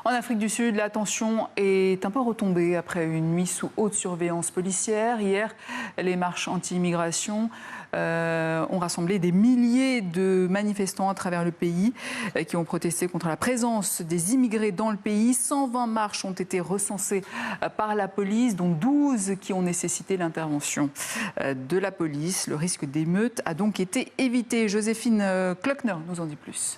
En Afrique du Sud, la tension est un peu retombée après une nuit sous haute surveillance policière. Hier, les marches anti-immigration ont rassemblé des milliers de manifestants à travers le pays qui ont protesté contre la présence des immigrés dans le pays. 120 marches ont été recensées par la police, dont 12 qui ont nécessité l'intervention de la police. Le risque d'émeute a donc été évité. Joséphine Klockner nous en dit plus.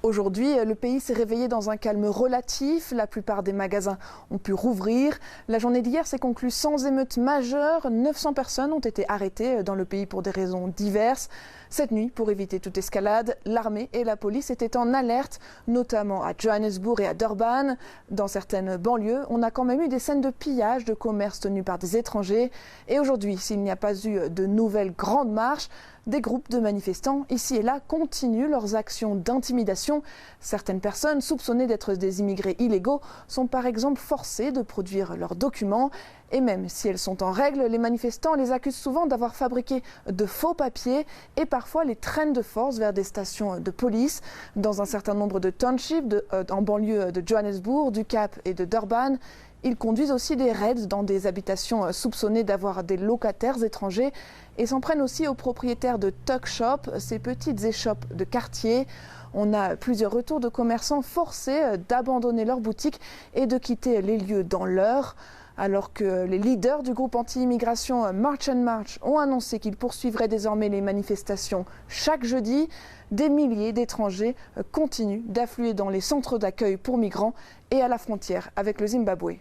Aujourd'hui, le pays s'est réveillé dans un calme relatif. La plupart des magasins ont pu rouvrir. La journée d'hier s'est conclue sans émeute majeure. 900 personnes ont été arrêtées dans le pays pour des raisons diverses. Cette nuit, pour éviter toute escalade, l'armée et la police étaient en alerte, notamment à Johannesburg et à Durban. Dans certaines banlieues, on a quand même eu des scènes de pillage de commerces tenus par des étrangers. Et aujourd'hui, s'il n'y a pas eu de nouvelles grandes marches, des groupes de manifestants, ici et là, continuent leurs actions d'intimidation. Certaines personnes soupçonnées d'être des immigrés illégaux sont par exemple forcées de produire leurs documents. Et même si elles sont en règle, les manifestants les accusent souvent d'avoir fabriqué de faux papiers et parfois les traînent de force vers des stations de police. Dans un certain nombre de townships en banlieue de Johannesburg, du Cap et de Durban, ils conduisent aussi des raids dans des habitations soupçonnées d'avoir des locataires étrangers et s'en prennent aussi aux propriétaires de tuck shops, ces petites échoppes de quartier. On a plusieurs retours de commerçants forcés d'abandonner leurs boutiques et de quitter les lieux dans l'heure. Alors que les leaders du groupe anti-immigration March and March ont annoncé qu'ils poursuivraient désormais les manifestations chaque jeudi, des milliers d'étrangers continuent d'affluer dans les centres d'accueil pour migrants et à la frontière avec le Zimbabwe.